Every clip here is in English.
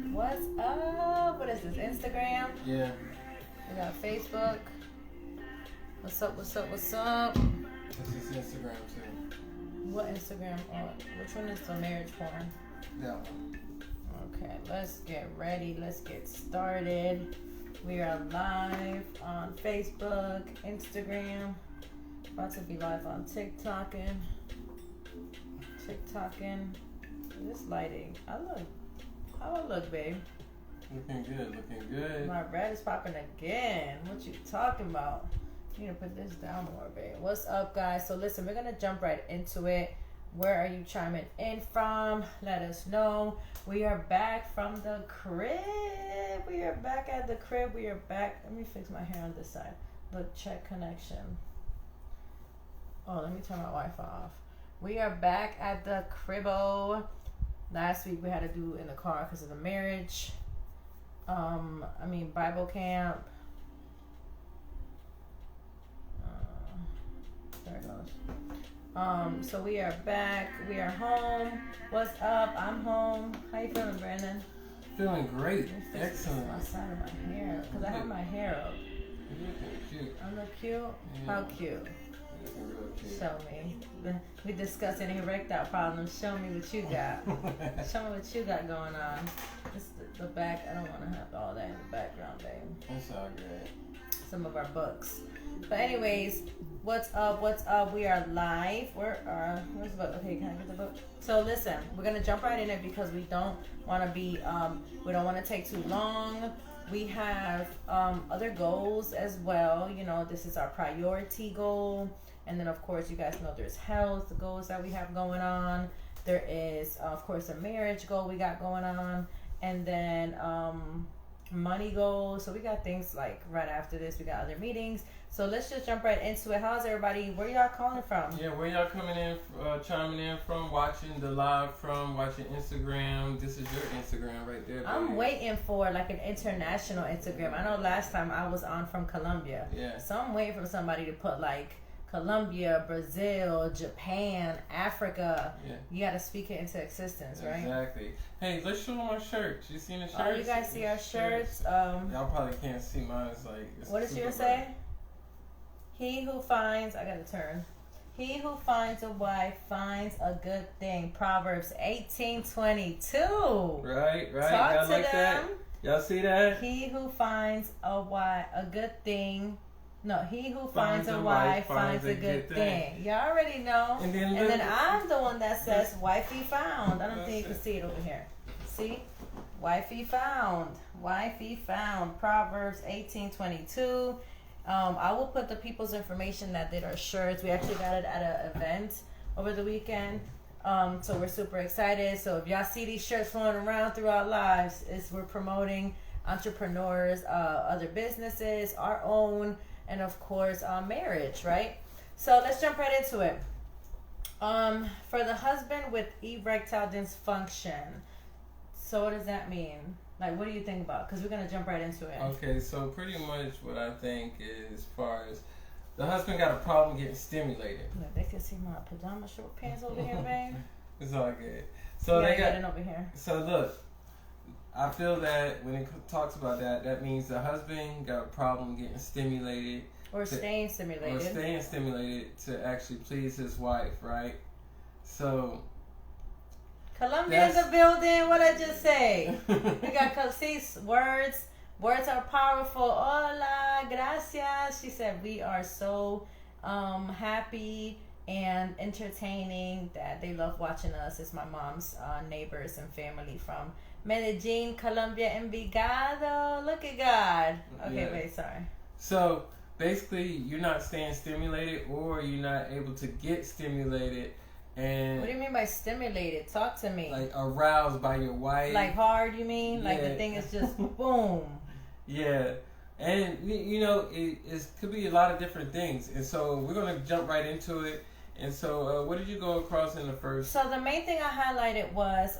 What's up? What is this? Instagram? Yeah. We got Facebook. What's up? What's up? What's up? This is Instagram too. What Instagram? Oh, which one is the marriage porn? That one. Okay, let's get ready. Let's get started. We are live on Facebook, Instagram. About to be live on TikToking. This lighting. How I look, babe? Looking good. My red is popping again. What you talking about? You need to put this down more, babe. What's up, guys? So listen, we're gonna jump right into it. Where are you chiming in from? Let us know. We are back from the crib. We are back at the crib. We are back. Let me fix my hair on this side. Look, check connection. Oh, let me turn my Wi-Fi off. We are back at the cribbo. Last week we had to do in the car because of the marriage. Bible camp. There it goes. So we are back. We are home. What's up? I'm home. How you feeling, Brandon? Feeling great. Excellent. My side of my hair, because I have my hair up. You're looking cute. I look cute? Yeah. How cute? You're looking real cute. Show me. We discussing erectile problems. Show me what you got. Show me what you got going on. This the back. I don't want to have all that in the background, babe. That's all good. Some of our books. But anyways, what's up? What's up? We are live. Where's the book? Okay, can I get the book? So listen, we're gonna jump right in it because we don't want to be we don't want to take too long. We have other goals as well. You know, this is our priority goal. And then, of course, you guys know there's health goals that we have going on. There is, of course, a marriage goal we got going on. And then money goals. So we got things like right after this. We got other meetings. So let's just jump right into it. How's everybody? Where y'all calling from? Yeah, where y'all coming in, chiming in from, watching the live from, watching Instagram. This is your Instagram right there, baby. I'm waiting for like an international Instagram. I know last time I was on from Colombia. Yeah. So I'm waiting for somebody to put like Colombia, Brazil, Japan, Africa. Yeah. You got to speak it into existence, right? Exactly. Hey, let's show them our shirts. You seen the shirts? Oh, you guys see our shirts? Y'all probably can't see mine. It's like... What does yours say? He who finds... I got to turn. He who finds a wife finds a good thing. Proverbs 18:22. Right. Talk Y'all to like them. that? Y'all see that? He who finds a good thing... No, he who finds a wife finds a good thing. You already know. And then I'm the one that says wifey found. I don't think you can see it over here. See? Wifey found. Proverbs 18:22. I will put the people's information that did our shirts. We actually got it at an event over the weekend. So we're super excited. So if y'all see these shirts floating around through our lives, we're promoting entrepreneurs, other businesses, our own, and of course, marriage, right? So let's jump right into it. For the husband with erectile dysfunction, so what does that mean? Like, what do you think about? Because we're going to jump right into it. Okay, so pretty much what I think is, as far as the husband got a problem getting stimulated. Look, they can see my pajama short pants over here, babe. It's all good. So yeah, they got it over here. So look, I feel that when it talks about that, that means the husband got a problem getting stimulated. Or staying stimulated. Or staying stimulated to actually please his wife, right? So... Colombia in the building. What I just say? We got see words. Words are powerful. Hola, gracias. She said we are so happy and entertaining that they love watching us. It's my mom's neighbors and family from Medellin, Colombia, Envigado. Look at God. Okay, yeah. wait, sorry. So basically, you're not staying stimulated, or you're not able to get stimulated. And what do you mean by stimulated? Talk to me. Like aroused by your wife. Like hard, you mean? Yeah. Like the thing is just boom. Yeah. And, you know, it could be a lot of different things. And so we're going to jump right into it. And so what did you go across in the first? So the main thing I highlighted was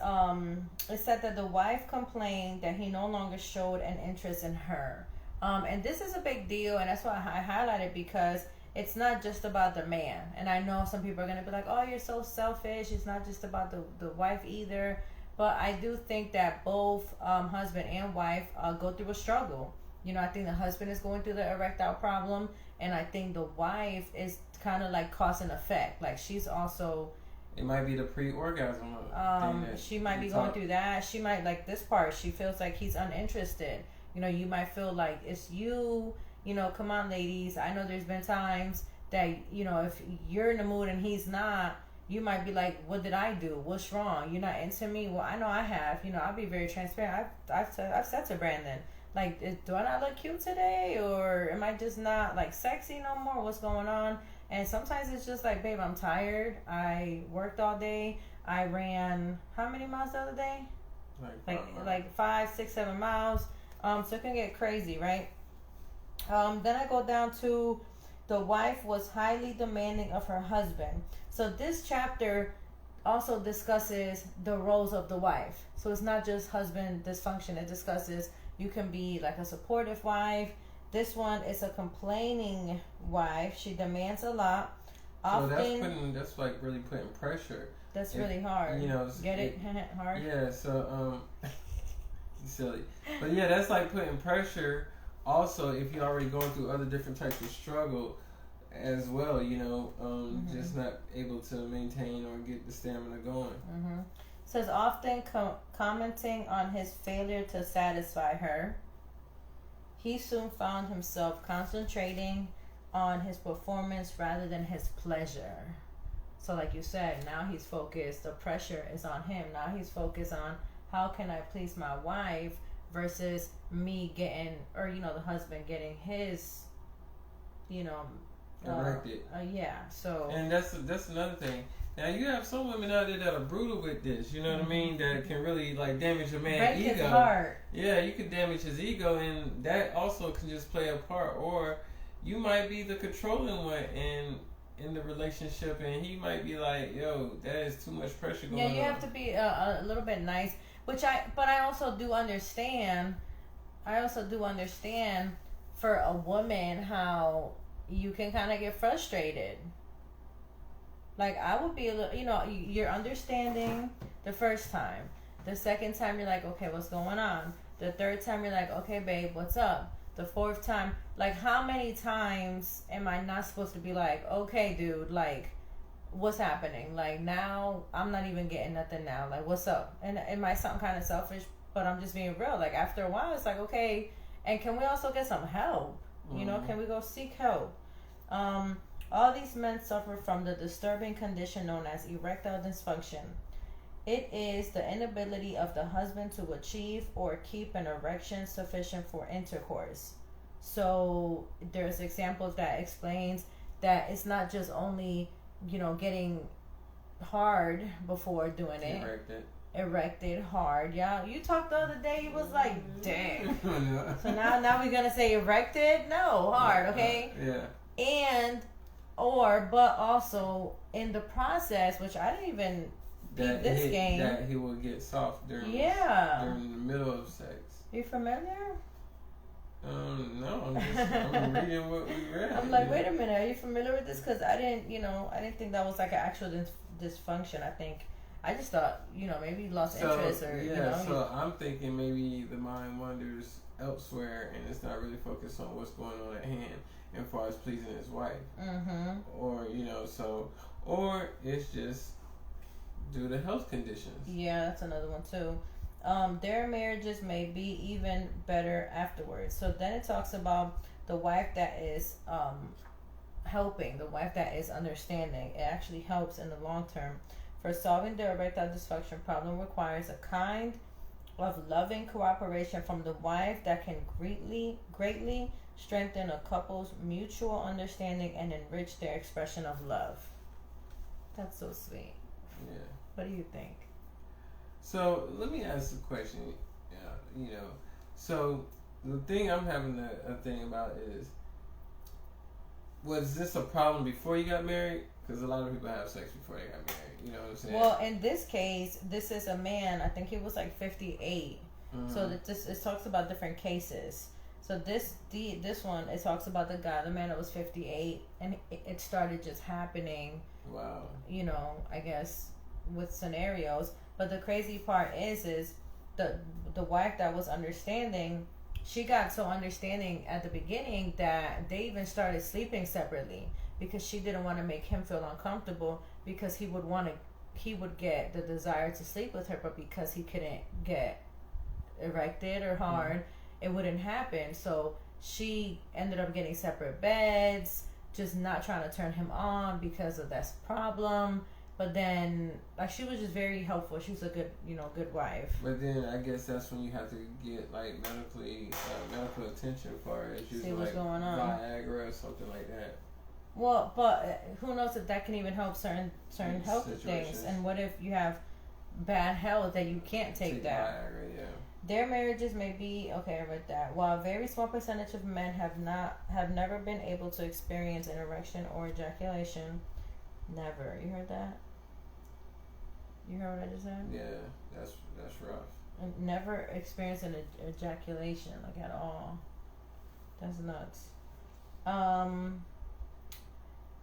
it said that the wife complained that he no longer showed an interest in her. And this is a big deal. And that's why I highlighted, because it's not just about the man. And I know some people are going to be like, oh, you're so selfish. It's not just about the wife either. But I do think that both husband and wife go through a struggle. You know, I think the husband is going through the erectile problem, and I think the wife is kind of like cause and effect. Like she's also It might be the pre-orgasm thing that she might we be going talked- through that. She might like this part. She feels like he's uninterested. You know, you might feel like it's you. You know, come on, ladies. I know there's been times that, you know, if you're in the mood and he's not, you might be like, what did I do? What's wrong? You're not into me? Well, I know I have. You know, I'll be very transparent. I've said to Brandon, like, do I not look cute today? Or am I just not, like, sexy no more? What's going on? And sometimes it's just like, babe, I'm tired. I worked all day. I ran, how many miles the other day? Like 5, 6, 7 miles. So it can get crazy, right? Then I go down to the wife was highly demanding of her husband. So this chapter also discusses the roles of the wife. So it's not just husband dysfunction. It discusses you can be like a supportive wife. This one is a complaining wife. She demands a lot. So that's like really putting pressure. That's really hard. You know, get it hard. Yeah. So silly, but yeah, that's like putting pressure. Also, if you're already going through other different types of struggle as well, you know, just not able to maintain or get the stamina going. Says often commenting on his failure to satisfy her. He soon found himself concentrating on his performance rather than his pleasure. So like you said, now he's focused, the pressure is on him. Now he's focused on how can I please my wife versus me getting, or, you know, the husband getting his, you know, Erected. Yeah, so. And that's another thing. Now you have some women out there that are brutal with this, you know what I mean? That can really like damage a man's ego. Break his heart. Yeah, you could damage his ego, and that also can just play a part. Or you might be the controlling one in the relationship, and he might be like, "Yo, that is too much pressure going on." Yeah, you have to be a little bit nice, but I also do understand. I also do understand for a woman how you can kind of get frustrated. Like, I would be a little, you know, you're understanding the first time. The second time, you're like, okay, what's going on? The third time, you're like, okay, babe, what's up? The fourth time, like, how many times am I not supposed to be like, okay, dude, like, what's happening? Like, now, I'm not even getting nothing now. Like, what's up? And it might sound kind of selfish, but I'm just being real. Like, after a while, it's like, okay, and can we also get some help? You know, can we go seek help? All these men suffer from the disturbing condition known as erectile dysfunction. It is the inability of the husband to achieve or keep an erection sufficient for intercourse. So there's examples that explains that it's not just only, you know, getting hard before doing it. Erected hard. Yeah, you talked the other day, you was like, damn. So now we're gonna say erected? No, hard, okay? Yeah. But also in the process, which I didn't even beat this game. That he will get soft during the middle of sex. You familiar? No, I'm reading what we read. I'm like, wait a minute, are you familiar with this? Because I didn't think that was like an actual dysfunction. I just thought, maybe you lost interest or, So I'm thinking maybe the mind wanders elsewhere and it's not really focused on what's going on at hand as far as pleasing his wife. Or, or it's just due to health conditions. Yeah, that's another one too. Their marriages may be even better afterwards. So then it talks about the wife that is helping, the wife that is understanding. It actually helps in the long term. For solving the erectile dysfunction problem requires a kind of loving cooperation from the wife that can greatly strengthen a couple's mutual understanding and enrich their expression of love. That's so sweet. Yeah. What do you think? So let me ask a question. So the thing I'm having a thing about is, was this a problem before you got married? Because a lot of people have sex before they got married. You know what I'm saying? Well, in this case, this is a man. I think he was like 58. So that it talks about different cases. So this one, it talks about the man that was 58, and it started just happening. Wow. I guess with scenarios. But the crazy part is the wife that was understanding, she got so understanding at the beginning that they even started sleeping separately because she didn't want to make him feel uncomfortable because he would get the desire to sleep with her, but because he couldn't get erected or hard, it wouldn't happen. So she ended up getting separate beds, just not trying to turn him on because of that problem. But then, like, she was just very helpful. She was a good wife. But then I guess that's when you have to get like medical attention for it. See what's like going on. Viagra or something like that. Well, but who knows if that can even help certain health things? And what if you have bad health that you can't take that? Viagra, yeah. Their marriages may be okay. I read that. While a very small percentage of men have never been able to experience an erection or ejaculation. Never. You heard that? You heard what I just said? Yeah, that's rough. Never experienced an ejaculation, like, at all. That's nuts.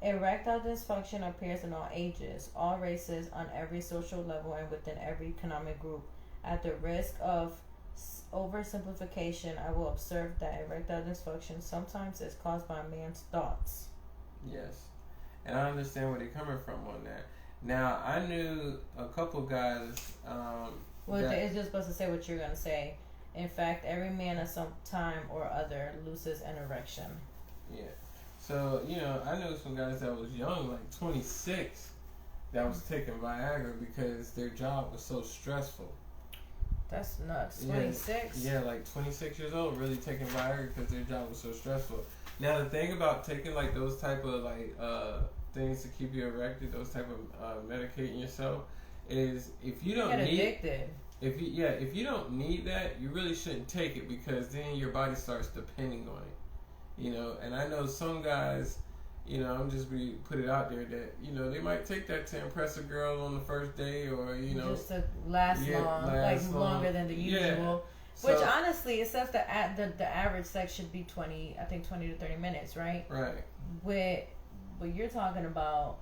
Erectile dysfunction appears in all ages, all races, on every social level, and within every economic group. At the risk of oversimplification, I will observe that erectile dysfunction sometimes is caused by a man's thoughts. Yes. And I understand where they're coming from on that. Now, I knew a couple guys. It's just supposed to say what you're going to say. In fact, every man at some time or other loses an erection. Yeah. So, I know some guys that was young, like 26, that was taking Viagra because their job was so stressful. That's nuts. 26? Yeah, like 26 years old, really taking Viagra because their job was so stressful. Now, the thing about taking, like, those type of, like, things to keep you erected, those type of medicating yourself, is if you don't get addicted. If you don't need that, you really shouldn't take it because then your body starts depending on it. And I know some guys, I'm just put it out there that, they might take that to impress a girl on the first day or, just to last longer than the usual. Yeah. Which honestly, it says that the average sex should be 20 to 30 minutes, right? Right. With what you're talking about,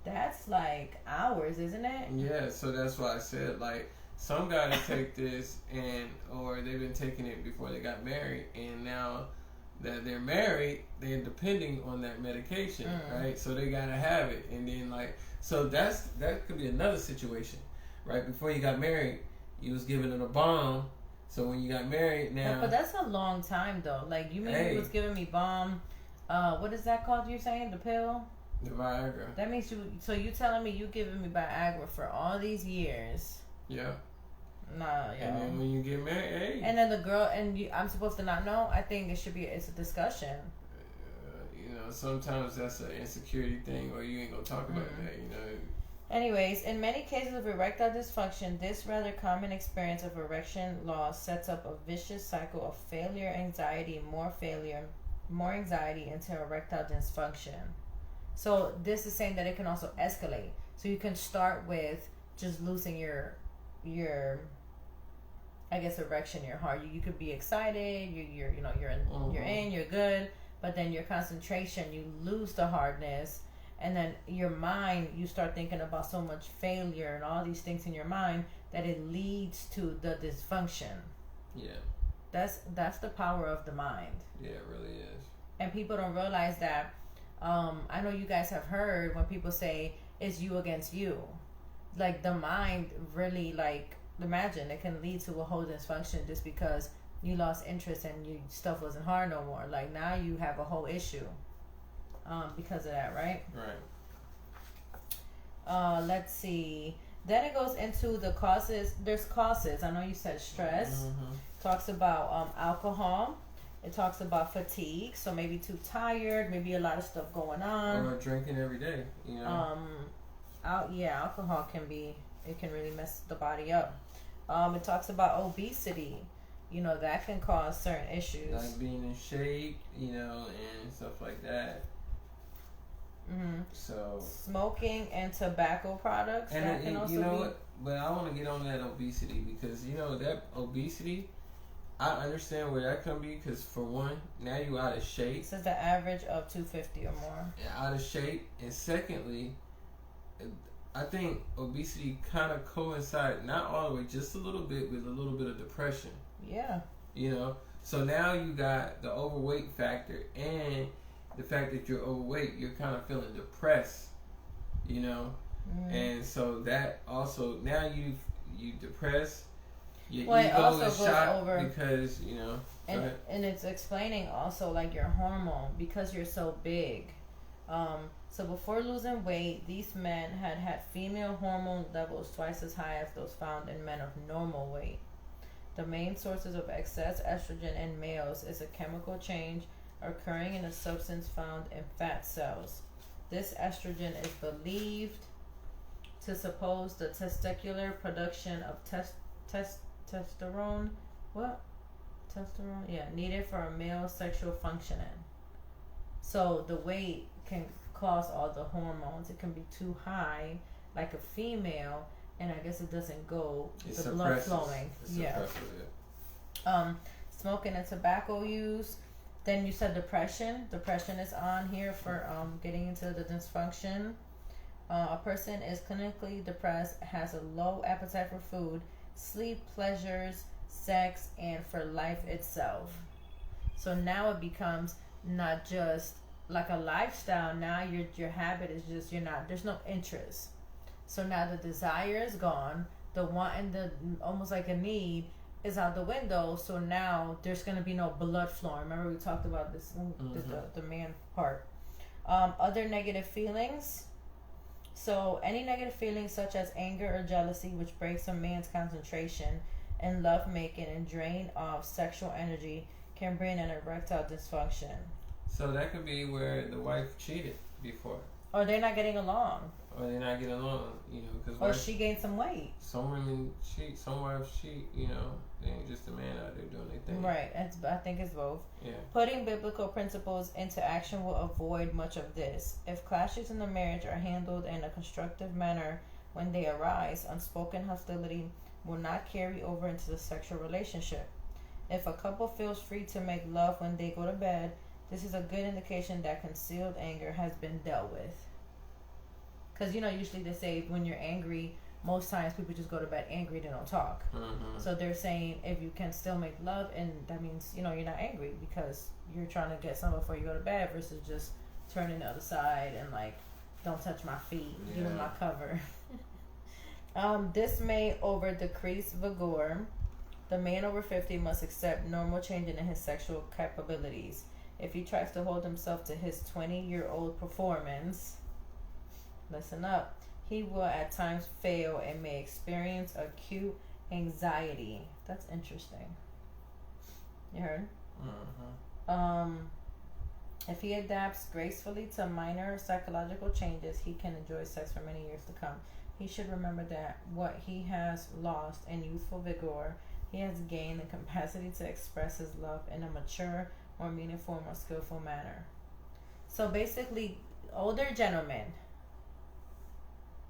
that's like hours, isn't it? Yeah, so that's why I said, like, some guys take this or they've been taking it before they got married, and now that they're married, they're depending on that medication, right? So they gotta have it, and then so that could be another situation, right? Before you got married, you was giving it a bomb. So when you got married, now. But that's a long time though. Like, you mean you was giving me bomb? What is that called? You're saying the pill? The Viagra. That means you telling me you giving me Viagra for all these years? Yeah. Nah, yo. And then when you get married, hey. And then the girl I'm supposed to not know. I think it's a discussion. Sometimes that's an insecurity thing, or you ain't gonna talk about that. Anyways, in many cases of erectile dysfunction, this rather common experience of erection loss sets up a vicious cycle of failure, anxiety, more anxiety until erectile dysfunction. So this is saying that it can also escalate. So you can start with just losing your I guess erection, your heart. You could be excited, you're good, but then your concentration, you lose the hardness. And then your mind, you start thinking about so much failure and all these things in your mind that it leads to the dysfunction. Yeah. That's the power of the mind. Yeah, it really is. And people don't realize that. I know you guys have heard when people say it's you against you. Like, the mind really, like, imagine it can lead to a whole dysfunction just because you lost interest and your stuff wasn't hard no more. Like, now you have a whole issue. Because of that, right? Right. Let's see. Then it goes into the causes. There's causes. I know you said stress. Talks about alcohol. It talks about fatigue. So maybe too tired. Maybe a lot of stuff going on. Or drinking every day. Alcohol can really mess the body up. It talks about obesity. That can cause certain issues. Like being in shape, and stuff like that. So smoking and tobacco products, and that can also be. What? But I want to get on that obesity because that obesity, I understand where that can be because for one, now you out of shape. It says the average of 250 or more. Out of shape, and secondly, I think obesity kind of coincides, not all the way, just a little bit, with a little bit of depression. Yeah. You know, so now you got the overweight factor and the fact that you're overweight, you're kind of feeling depressed. You know, and so that also now you depressed. Your ego is shot over because and it's explaining also like your hormone because you're so big. So before losing weight, these men had female hormone levels twice as high as those found in men of normal weight. The main sources of excess estrogen in males is a chemical change occurring in a substance found in fat cells. This estrogen is believed to suppose the testicular production of testosterone. What? Testosterone? Yeah, needed for a male sexual functioning. So the weight can cause all the hormones. It can be too high, like a female, and I guess it doesn't go. The blood flowing. Smoking and tobacco use. Then you said depression. Depression is on here for getting into the dysfunction. A person is clinically depressed, has a low appetite for food, sleep, pleasures, sex, and for life itself. So now it becomes not just like a lifestyle. Now your habit is just there's no interest. So now the desire is gone. The want and the almost like a need is out the window. So now there's gonna be no blood flowing. Remember we talked about this the man part. Other negative feelings. So any negative feelings such as anger or jealousy, which breaks a man's concentration and love making and drain off sexual energy, can bring an erectile dysfunction. So that could be where the wife cheated before. Or they're not getting along. Because she gained some weight. Some women cheat, some wives cheat, they ain't just a man out there doing their thing. Right, I think it's both. Yeah. Putting biblical principles into action will avoid much of this. If clashes in the marriage are handled in a constructive manner when they arise, unspoken hostility will not carry over into the sexual relationship. If a couple feels free to make love when they go to bed, this is a good indication that concealed anger has been dealt with. Because, usually they say when you're angry, most times people just go to bed angry, they don't talk. Mm-hmm. So they're saying if you can still make love, and that means, you're not angry because you're trying to get some before you go to bed versus just turning the other side and don't touch my feet, give me my cover. This may decrease vigor. The man over 50 must accept normal changes in his sexual capabilities. If he tries to hold himself to his 20-year-old performance, listen up, he will at times fail and may experience acute anxiety. That's interesting. You heard? Mm-hmm. If he adapts gracefully to minor psychological changes, he can enjoy sex for many years to come. He should remember that what he has lost in youthful vigor, he has gained the capacity to express his love in a mature, more meaningful, more skillful manner. So basically, older gentlemen,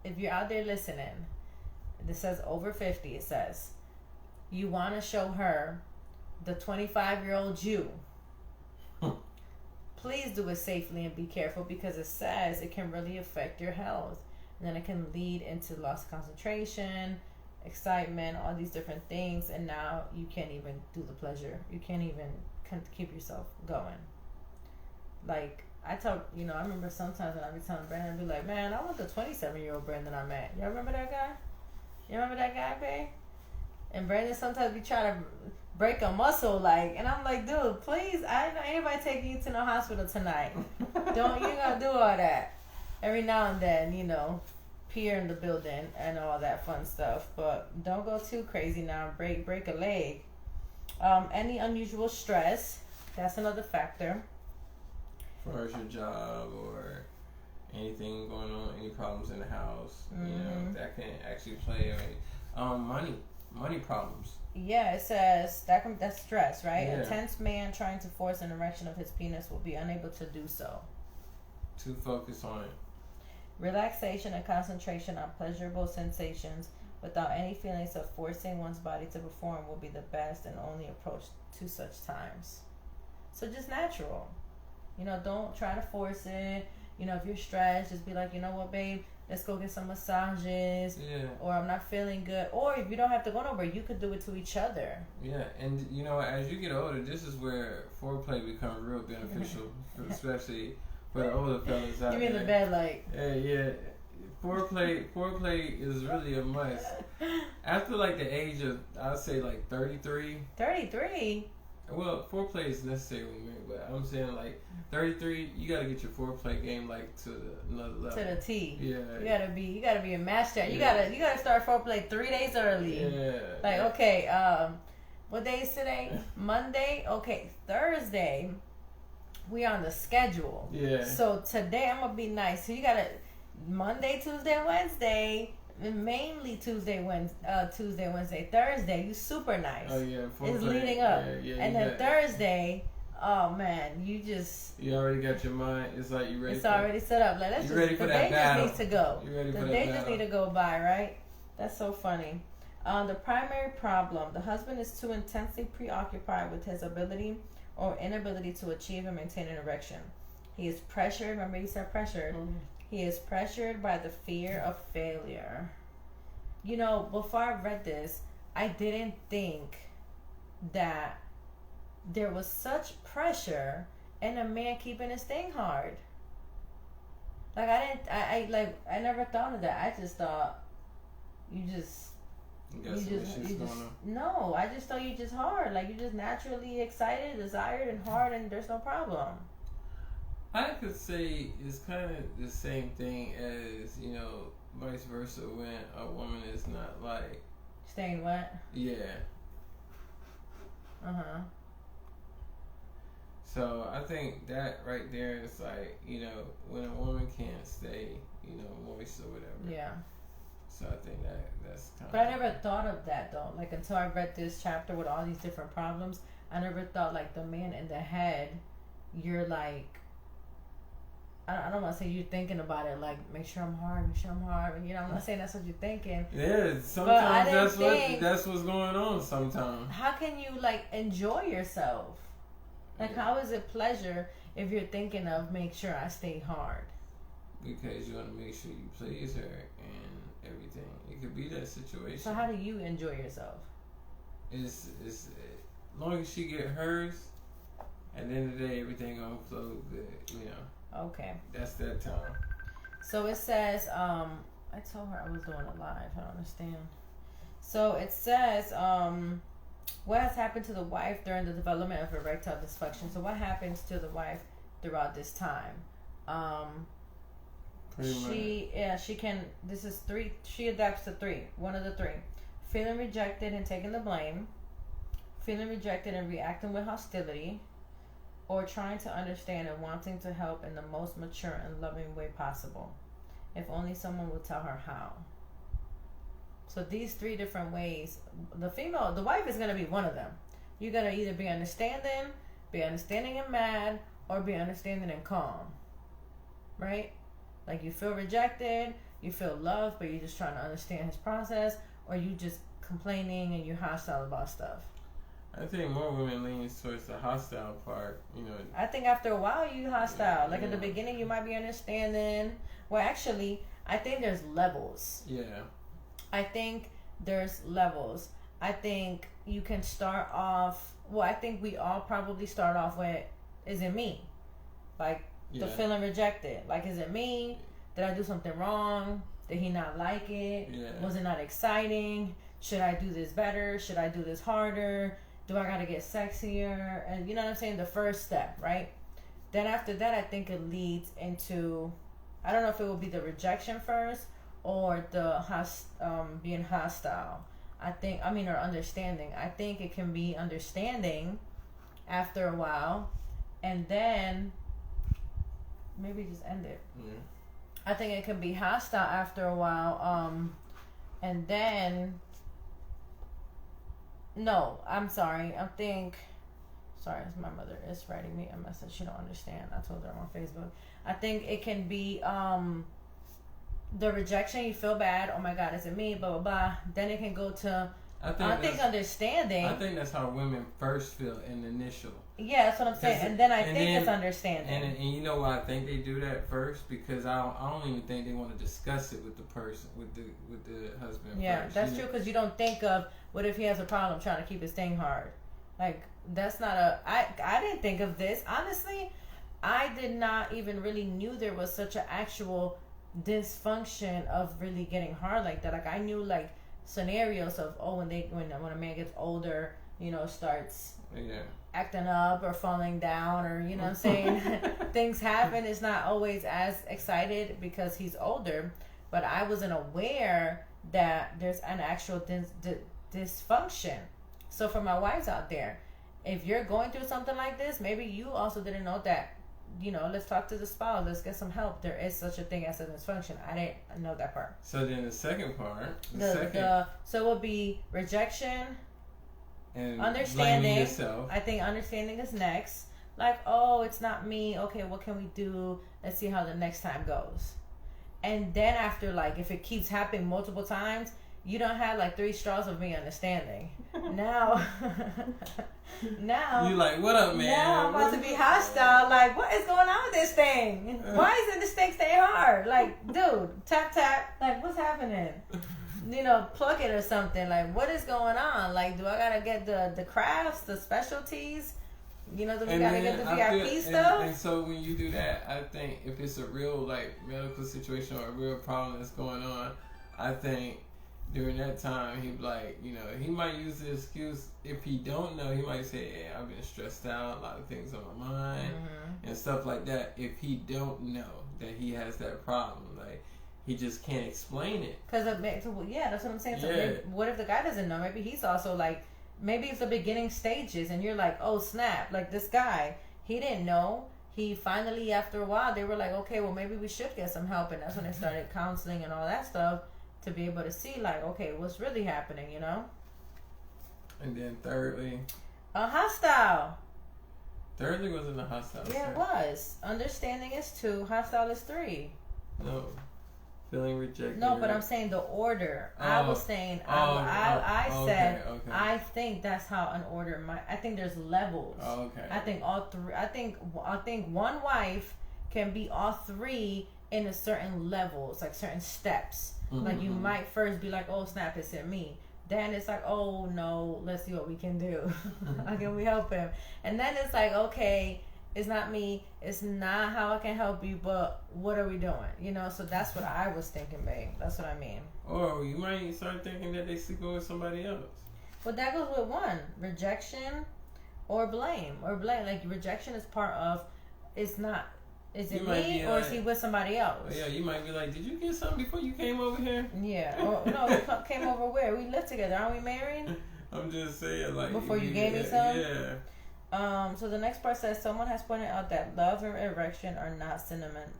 if you're out there listening, this says over 50, it says, you want to show her the 25-year-old you. Please do it safely and be careful because it says it can really affect your health. And then it can lead into loss of concentration, excitement, all these different things. And now you can't even do the pleasure. You can't even keep yourself going. I tell, I remember sometimes when I be telling Brandon, I'd be like, man, I want the 27-year-old Brandon I met. Y'all remember that guy? You remember that guy, babe? And Brandon sometimes be trying to break a muscle, and I'm like, dude, please, I don't know anybody taking you to no hospital tonight. You gotta do all that. Every now and then, peer in the building and all that fun stuff. But don't go too crazy now. Break a leg. Any unusual stress, that's another factor. As far as your job or anything going on, any problems in the house, that can actually play. Money problems. Yeah, it says that's stress, right? Yeah. A tense man trying to force an erection of his penis will be unable to do so. Too focused on it. Relaxation and concentration on pleasurable sensations without any feelings of forcing one's body to perform will be the best and only approach to such times. So just natural. Don't try to force it. If you're stressed, just be like, you know what, babe, let's go get some massages. Yeah. Or I'm not feeling good. Or if you don't have to go nowhere, you could do it to each other. Yeah, and you know, as you get older, this is where foreplay becomes real beneficial, especially for the older fellas out there. You mean the bed, like? Yeah. Foreplay is really a must. After like the age of, I'd say like 33. 33? Well, foreplay is necessary with me, but I'm saying like 33, you gotta get your foreplay game like to another level. To the T. Yeah. You gotta be a master. You gotta start foreplay 3 days early. Yeah. Like, okay, what day is today? Monday? Okay, Thursday, we on the schedule. Yeah. So today I'm gonna be nice. So you gotta Monday, Tuesday, Wednesday, mainly Tuesday, Wednesday, Thursday. You super nice. Oh yeah, it's leading up, yeah, and then Thursday, oh man, you already got your mind. It's like you ready. It's already set up. Like you ready for that battle. Just needs to go. You ready for the that day battle. just need to go by, right? That's so funny. The primary problem: the husband is too intensely preoccupied with his ability or inability to achieve and maintain an erection. He is pressured. Remember, you said pressured. Mm-hmm. He is pressured by the fear of failure. You know, before I read this, I didn't think that there was such pressure in a man keeping his thing hard. Like, I never thought of that. I just thought no, I just thought you just hard. Like, you're just naturally excited, desired, and hard, and there's no problem. I could say it's kind of the same thing as, you know, vice versa when a woman is not like staying wet. Yeah. So I think that right there is like, you know, when a woman can't stay, you know, moist or whatever. Yeah. So I think that's kind But I never thought of that though. Like, until I read this chapter with all these different problems, I never thought like the man in the head, you're like, I don't want to say you're thinking about it like, make sure I'm hard. You know, I'm not saying that's what you're thinking. Yeah, sometimes that's what's going on sometimes. How can you like enjoy yourself? Like, how is it pleasure if you're thinking of make sure I stay hard? Because you want to make sure you please her and everything. It could be that situation. So how do you enjoy yourself? It's as long as she get hers, at the end of the day, everything gonna flow good, you know. Okay. That's that time. So it says, I told her I was doing a live. I don't understand. So it says, what has happened to the wife during the development of erectile dysfunction? So what happens to the wife throughout this time? She adapts to 3. One of the 3. Feeling rejected and taking the blame. Feeling rejected and reacting with hostility. Or trying to understand and wanting to help in the most mature and loving way possible. If only someone would tell her how. So these 3 different ways, the wife is going to be one of them. You're going to either be understanding and mad, or be understanding and calm. Right? Like, you feel rejected, you feel loved, but you're just trying to understand his process, or you just complaining and you're hostile about stuff. I think more women lean towards the hostile part, you know. I think after a while you hostile. Like, at the beginning you might be understanding. Well, actually, I think there's levels. Yeah. I think there's levels. I think you can start off. Well, I think we all probably start off with, is it me? Like, the feeling rejected. Like, is it me? Did I do something wrong? Did he not like it? Yeah. Was it not exciting? Should I do this better? Should I do this harder? Do I gotta get sexier? And you know what I'm saying? The first step, right? Then after that, I think it leads into, I don't know if it will be the rejection first or the being hostile. Or understanding. I think it can be understanding after a while, and then maybe just end it. Yeah. I think it can be hostile after a while, and then. No, I'm sorry. Sorry, my mother is writing me a message. She don't understand. I told her on Facebook. I think it can be the rejection. You feel bad. Oh my God, is it me? Blah blah blah. Then it can go to I think understanding. I think that's how women first feel in the initial. Yeah, that's what I'm saying. And then I think it's understanding. And you know why I think they do that first? Because I don't even think they want to discuss it with the person, with the husband. Yeah, first, that's true. Because you don't think of what if he has a problem trying to keep his thing hard. Like that's not a. I didn't think of this honestly. I did not even really knew there was such an actual dysfunction of really getting hard like that. Like I knew like scenarios of when a man gets older, starts acting up or falling down or what I'm saying things happen. It's not always as excited because he's older, but I wasn't aware that there's an actual dysfunction. So for my wives out there, if you're going through something like this, maybe you also didn't know that. Let's talk to the spouse. Let's get some help. There is such a thing as a dysfunction. I didn't know that part. So then the second part, so it would be rejection and understanding. Yourself. I think understanding is next. Like, it's not me. Okay, what can we do? Let's see how the next time goes. And then after, like, if it keeps happening multiple times, you don't have like 3 straws of me understanding. Now you like, what up, man? Now I'm about to be hostile. Like, what is going on with this thing? Why isn't this thing staying hard? Like, dude, tap tap. Like, what's happening? Plug it or something. Like, what is going on? Like, do I gotta get the crafts, the specialties? Do we gotta get the VIP stuff? And so when you do that, I think if it's a real like medical situation or a real problem that's going on, I think during that time, he'd like, he might use the excuse. If he don't know, he might say, "Hey, I've been stressed out, a lot of things on my mind, and stuff like that." If he don't know that he has that problem, like he just can't explain it. Because that's what I'm saying. So maybe, what if the guy doesn't know? Maybe he's also like, maybe it's the beginning stages, and you're like, "Oh snap!" Like this guy, he didn't know. He finally, after a while, they were like, "Okay, well maybe we should get some help," and that's when they started counseling and all that stuff. To be able to see, like, okay, what's really happening, And then thirdly, a hostile. Thirdly wasn't a hostile. Yeah, it was. Understanding is 2, hostile is 3. No, feeling rejected. No, but I'm saying the order. I was saying, I said, okay. I think that's how an order might. I think there's levels. Oh, okay. I think all 3. I think one wife can be all 3 in a certain levels, like certain steps. Like you might first be like, "Oh snap, it's in me." Then it's like, "Oh no, let's see what we can do. How can we help him?" And then it's like, "Okay, it's not me. It's not how I can help you, but what are we doing?" So that's what I was thinking, babe. That's what I mean. Or you might start thinking that they sleeping with somebody else. But that goes with one rejection or blame. Like rejection is part of. It's not. Is it me or is he with somebody else? Yeah, you might be like, "Did you get something before you came over here?" Yeah. Or no, we came over where? We live together. Aren't we married? I'm just saying, like, before you gave me some. Yeah. So the next part says someone has pointed out that love and erection are not synonym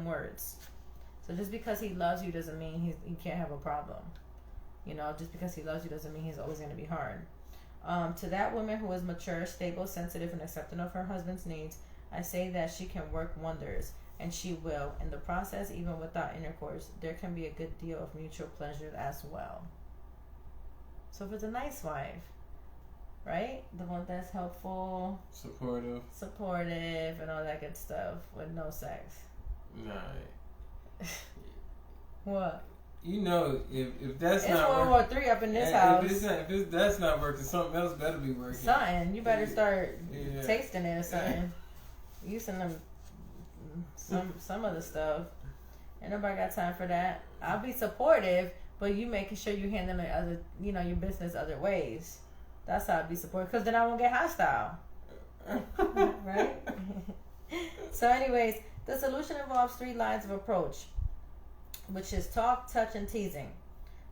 words. So just because he loves you doesn't mean he can't have a problem. Just because he loves you doesn't mean he's always going to be hard. To that woman who is mature, stable, sensitive, and accepting of her husband's needs, I say that she can work wonders, and she will. In the process, even without intercourse, there can be a good deal of mutual pleasure as well. So for the nice wife, right? The one that's helpful, supportive, and all that good stuff with no sex. Nah. What? If that's it's not World War III up in this house. If that's not working, something else better be working. Something. You better start tasting it or something. Using them some of the stuff. Ain't nobody got time for that. I'll be supportive, but you making sure you handling other, your business other ways. That's how I'll be supportive, because then I won't get hostile. Right? So anyways, the solution involves 3 lines of approach, which is talk, touch, and teasing.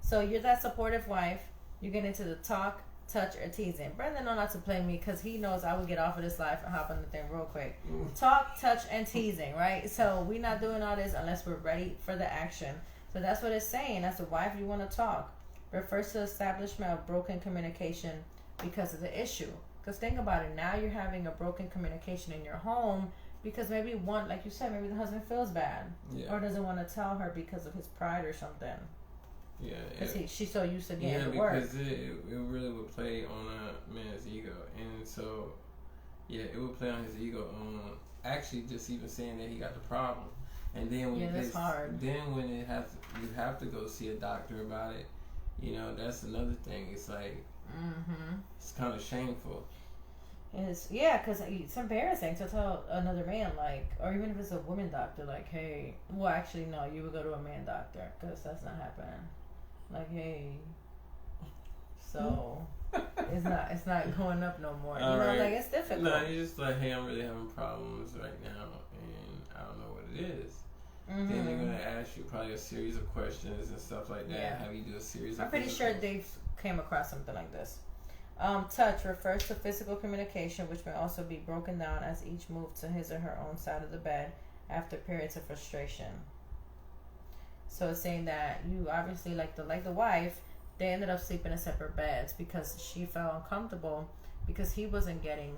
So you're that supportive wife. You get into the talk, touch, or teasing. Brendan know not to play me because he knows I would get off of this life and hop on the thing real quick. Talk, touch, and teasing, right? So we're not doing all this unless we're ready for the action. So that's what it's saying. As a wife, you want to talk. Refers to establishment of broken communication because of the issue. Because think about it. Now you're having a broken communication in your home because maybe one, like you said, maybe the husband feels bad or doesn't want to tell her because of his pride or something. Yeah, because she's so used to getting to work. Yeah, because it really would play on a man's ego, and so it would play on his ego on actually just even saying that he got the problem, and then when that's hard. Then when you have to go see a doctor about it. You know, that's another thing. It's like it's kind of shameful. Because it's embarrassing to tell another man, like, or even if it's a woman doctor, like, hey, well, actually, no, you would go to a man doctor because that's not happening. Like, hey, so it's not going up no more. Like it's difficult. No, you're just like, hey, I'm really having problems right now, and I don't know what it is. Then they're gonna ask you probably a series of questions and stuff like that. Yeah. Have you do a series. I'm pretty sure they've came across something like this. Touch refers to physical communication, which may also be broken down as each moves to his or her own side of the bed after periods of frustration. So it's saying that you obviously like the wife, they ended up sleeping in separate beds because she felt uncomfortable because he wasn't getting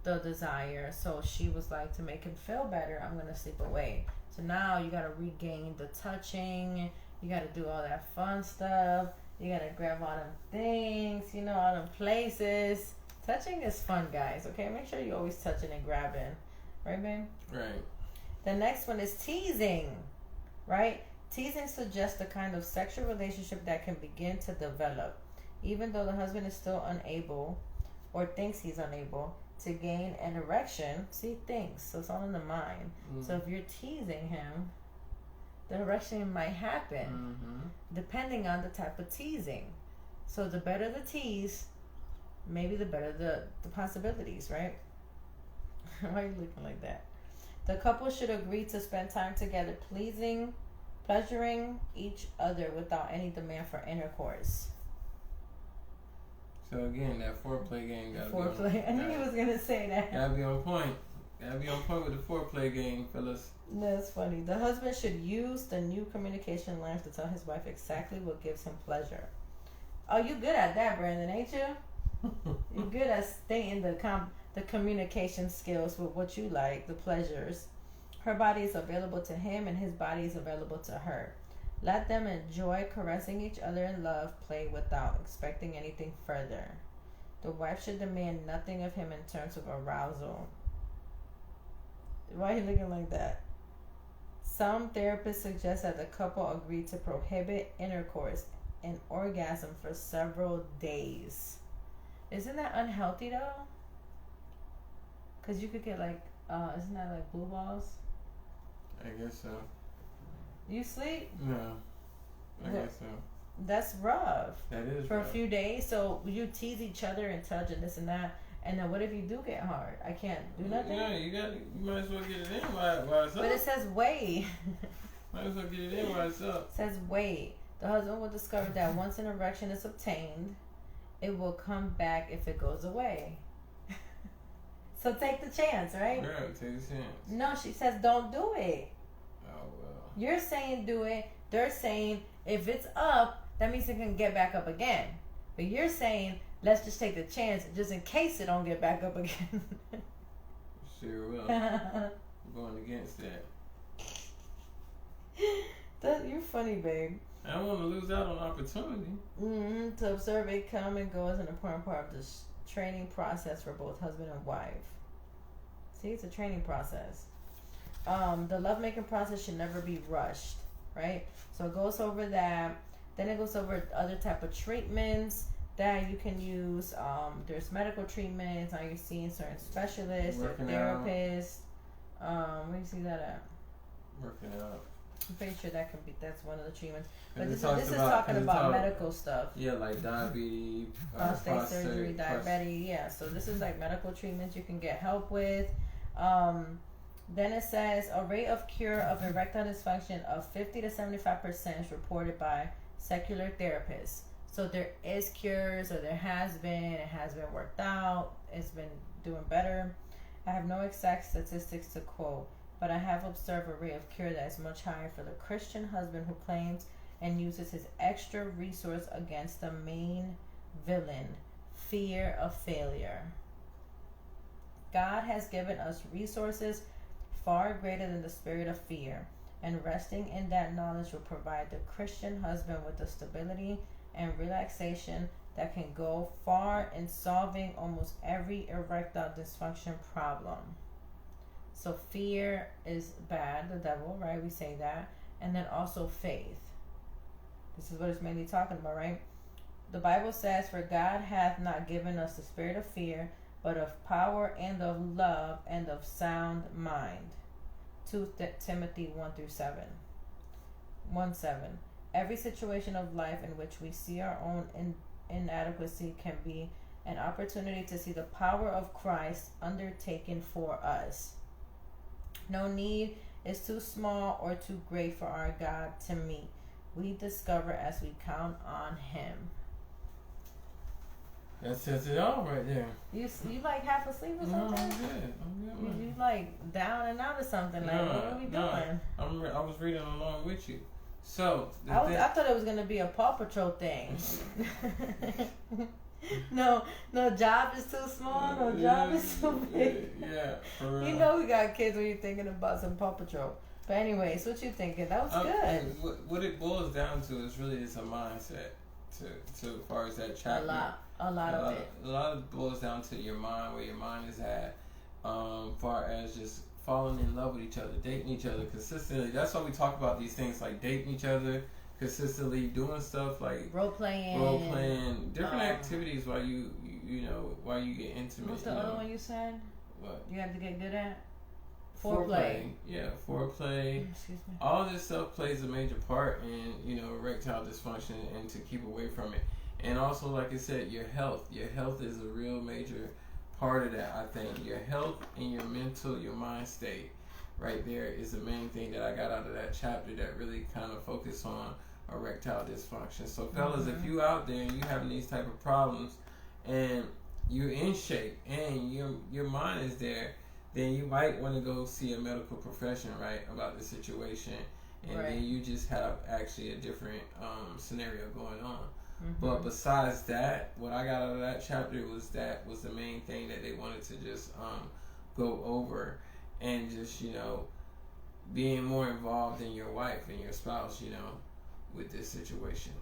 the desire. So she was like, to make him feel better, I'm gonna sleep away. So now you gotta regain the touching. You gotta do all that fun stuff. You gotta grab all them things, all them places. Touching is fun, guys. Okay, make sure you always touching and grabbing, right, babe? Right. The next one is teasing, right? Teasing suggests the kind of sexual relationship that can begin to develop, even though the husband is still unable, or thinks he's unable, to gain an erection. See, thinks. So it's all in the mind. So if you're teasing him, the erection might happen, depending on the type of teasing. So the better the tease, maybe the better the possibilities, right? Why are you looking like that? The couple should agree to spend time together, pleasuring each other without any demand for intercourse. So again, that foreplay game gotta be on. I knew he was gonna say that. Gotta be on point. Gotta be on point with the foreplay game, fellas. That's funny. The husband should use the new communication language to tell his wife exactly what gives him pleasure. Oh, you good at that, Brandon, ain't you? You're good at stating the communication skills with what you like, the pleasures. Her body is available to him and his body is available to her. Let them enjoy caressing each other in love, play without expecting anything further. The wife should demand nothing of him in terms of arousal. Why are you looking like that? Some therapists suggest that the couple agree to prohibit intercourse and orgasm for several days. Isn't that unhealthy though? Because you could get isn't that like blue balls? I guess so. You sleep? No. I guess so. That's rough. That is for rough. A few days. So you tease each other and touch and this and that. And then what if you do get hard? I can't do nothing? Yeah, you might as well get it in while it's up. But it says wait. Might as well get it in while it's up. It says wait. The husband will discover that once an erection is obtained, it will come back if it goes away. So take the chance, right? Girl, take the chance. No, she says don't do it. Oh, well. You're saying do it. They're saying if it's up, that means it can get back up again. But you're saying let's just take the chance just in case it don't get back up again. Sure will. I'm going against that. You're funny, babe. I don't want to lose out on opportunity. To observe it come and go is an important part of this training process for both husband and wife. See, it's a training process. The lovemaking process should never be rushed, right? So it goes over that. Then it goes over other type of treatments that you can use. There's medical treatments. Now you're seeing certain specialists or therapists. Where do you see that at? Working out. I'm pretty sure that's one of the treatments. But this is talking about medical stuff. Yeah, like diabetes, prostate surgery, diabetes. Yeah, so this is like medical treatments you can get help with. Then it says a rate of cure of erectile dysfunction of 50 to 75% is reported by secular therapists. So there is cures, or there has been. It has been worked out. It's been doing better. I have no exact statistics to quote, but I have observed a rate of cure that is much higher for the Christian husband who claims and uses his extra resource against the main villain, fear of failure. God has given us resources far greater than the spirit of fear. and resting in that knowledge will provide the Christian husband with the stability and relaxation that can go far in solving almost every erectile dysfunction problem. So fear is bad, the devil, right? We say that. And then also faith. This is what it's mainly talking about, right? The Bible says, "For God hath not given us the spirit of fear, but of power and of love and of sound mind." 2 Timothy 1-7. 1:7. Every situation of life in which we see our own inadequacy can be an opportunity to see the power of Christ undertaken for us. No need is too small or too great for our God to meet. We discover as we count on Him. That says it all right there. You like half asleep or something? No, I'm good. You like down and out or something? Like, what are we doing? I was reading along with you. So I thought it was gonna be a Paw Patrol thing. No, job is too small. No job is too big. Yeah, for real. You know we got kids when you're thinking about some Paw Patrol. But anyways, what you thinking? That was good. What it boils down to is really just a mindset. To as far as that chapter. A lot of it. A lot of it boils down to your mind, where your mind is at. Far as just falling in love with each other, dating each other consistently. That's why we talk about these things like dating each other consistently, doing stuff like role playing, different activities while you get intimate. What's the other one you said? What you have to get good at? Foreplay. Yeah, foreplay. Excuse me. All this stuff plays a major part in erectile dysfunction and to keep away from it. And also, like I said, your health. Your health is a real major part of that. I think your health and your mental, your mind state, right there is the main thing that I got out of that chapter that really kind of focused on erectile dysfunction. So, fellas, if you out there and you having these type of problems and you're in shape and your mind is there, then you might want to go see a medical professional, right, about the situation. And then you just have actually a different scenario going on. But besides that, what I got out of that chapter was the main thing that they wanted to just go over, and just being more involved in your wife and your spouse, with this situation.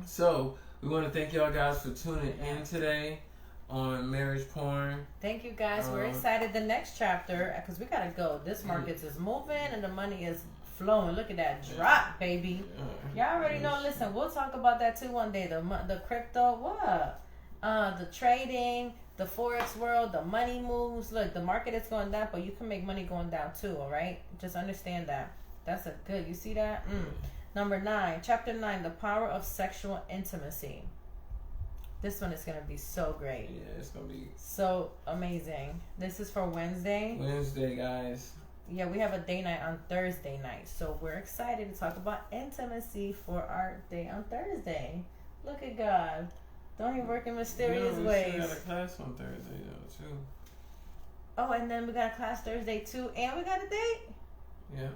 So we want to thank y'all guys for tuning in today on Marriage Porn. Thank you guys. We're excited the next chapter because we gotta go. This market is moving and the money is flowing. Look at that drop, baby. Y'all already know. Listen, we'll talk about that too one day. The crypto, what? The trading, the forex world, the money moves. Look, the market is going down, but you can make money going down too. All right, just understand that. That's a good. You see that? Number 9, chapter 9, the power of sexual intimacy. This one is gonna be so great. Yeah, it's gonna be so amazing. This is for Wednesday. Wednesday, guys. Yeah, we have a day night on Thursday night. So we're excited to talk about intimacy for our day on Thursday. Look at God. Don't he work in mysterious ways? We got a class on Thursday, though, too. Oh, and then we got a class Thursday, too. And we got a date? Yeah.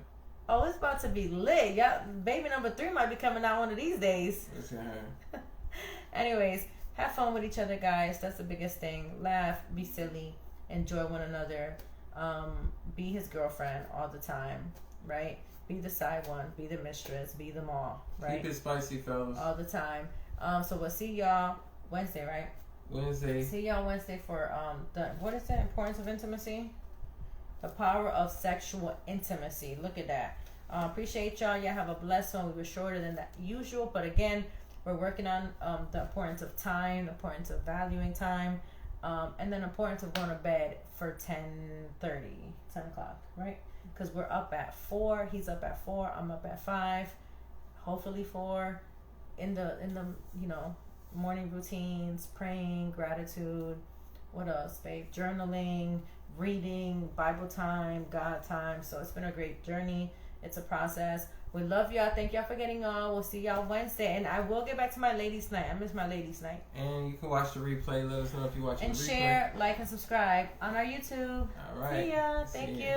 Oh, it's about to be lit. Y'all, baby number 3 might be coming out one of these days. Listen to her. Anyways, have fun with each other, guys. That's the biggest thing. Laugh, be silly, enjoy one another. Be his girlfriend all the time, right? Be the side one, be the mistress, be them all, right? Keep it spicy, fellas. All the time. So we'll see y'all Wednesday, right? Wednesday. See y'all Wednesday for what is the importance of intimacy? The power of sexual intimacy. Look at that. Appreciate y'all. Y'all have a blessed one. We were shorter than that usual, but again, we're working on the importance of time, the importance of valuing time, and then the importance of going to bed for 10 o'clock, right? Because we're up at 4. He's up at 4. I'm up at 5. Hopefully 4. In the morning routines, praying, gratitude. What else, babe? Journaling, reading, Bible time, God time. So it's been a great journey. It's a process. We love y'all. Thank y'all for getting on. We'll see y'all Wednesday. And I will get back to my ladies' night. I miss my ladies' night. And you can watch the replay. Let us know if you watch the replay. And share, like, and subscribe on our YouTube. All right. See ya. Thank you.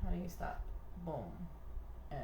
How do you stop? Boom. End.